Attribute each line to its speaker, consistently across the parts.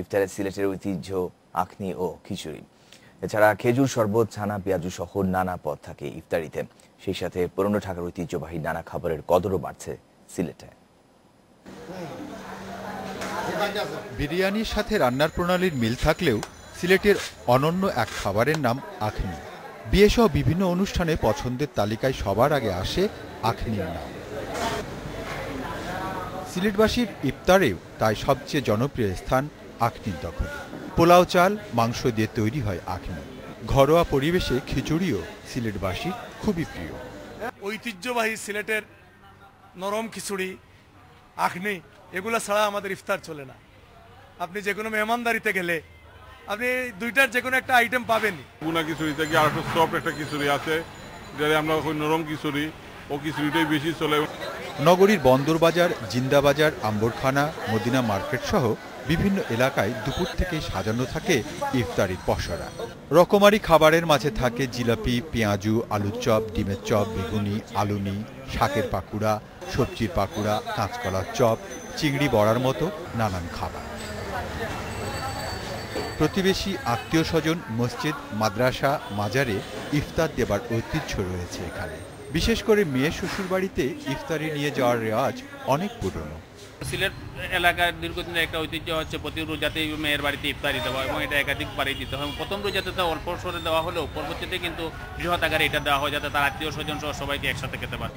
Speaker 1: ইফতারে সিলেটের ঐতিহ্য আখনি ও খিচুড়ি, এছাড়া খেজুর শরবত, ছানা, পেঁয়াজু সহ নানা পদ থাকে ইফতারিতে। সেই সাথে পুরনো ঢাকার ঐতিহ্যবাহী নানা খাবারের কদরও বাড়ছে সিলেটে।
Speaker 2: বিরিয়ানির সাথে রান্নার প্রণালীর মিল থাকলেও সিলেটের অনন্য এক খাবারের নাম আখনি। বিয়েসহ বিভিন্ন অনুষ্ঠানে পছন্দের তালিকায় সবার আগে আসে আখনির নাম। সিলেটবাসীর ইফতারেও তাই সবচেয়ে জনপ্রিয় স্থান আখনির দখলে। পোলাও চাল, মাংস দিয়ে তৈরি হয় আখনি। ঘরোয়া পরিবেশে খিচুড়িও সিলেটবাসীর খুবই প্রিয়।
Speaker 3: ঐতিহ্যবাহী সিলেটের নরম খিচুড়ি, আখনি, এগুলো ছাড়া আমাদের ইফতার চলে না। আপনি যে কোনো মেহমানদারিতে গেলে আপনি দুইটার যে কোনো একটা আইটেম পাবেন।
Speaker 4: বুনা খিচুড়ি থেকে আর একটা সফট একটা খিচুড়ি আছে, যেটা আমরা নরম খিচুড়ি, ও খিচুড়িটাই বেশি চলে।
Speaker 2: নগরীর বন্দরবাজার, জিন্দাবাজার, আম্বরখানা, মদিনা মার্কেট সহ বিভিন্ন এলাকায় দুপুর থেকেই সাজানো থাকে ইফতারির পসরা। রকমারি খাবারের মাঝে থাকে জিলাপি, পেঁয়াজু, আলুর চপ, ডিমের চপ, বেগুনি, আলুনি, শাকের পাকুড়া, সবজির পাকুড়া, কাঁচকলার চপ, চিংড়ি বড়ার মতো নানান খাবার। প্রতিবেশী, আত্মীয় স্বজন, মসজিদ, মাদ্রাসা, মাজারে ইফতার দেবার ঐতিহ্য রয়েছে এখানে। বিশেষ করে মেয়ে শ্বশুরবাড়িতে ইফতারি নিয়ে যাওয়ার রেওয়াজ অনেক পুরনো।
Speaker 5: সিলেট এলাকার দীর্ঘদিনের একটা ঐতিহ্য হচ্ছে প্রতি রোজাতেই মেয়ের বাড়িতে ইফতারি দেওয়া, এবং এটা একাধিকবারই দিতে হয়। প্রথম রোজাতে তো অল্প সরে দেওয়া হলেও পরবর্তীতে কিন্তু বৃহৎ আকারে এটা দেওয়া হয়, যাতে তার আত্মীয় স্বজন সহ সবাইকে একসাথে খেতে পারে।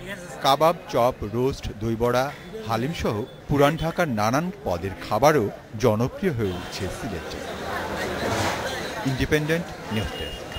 Speaker 2: কাবাব, চপ, রোস্ট, দই বড়া, হালিম সহ পুরান ঢাকার নানান পদের খাবারও জনপ্রিয় হয়ে উঠছে সিলেটে। Independent news desk.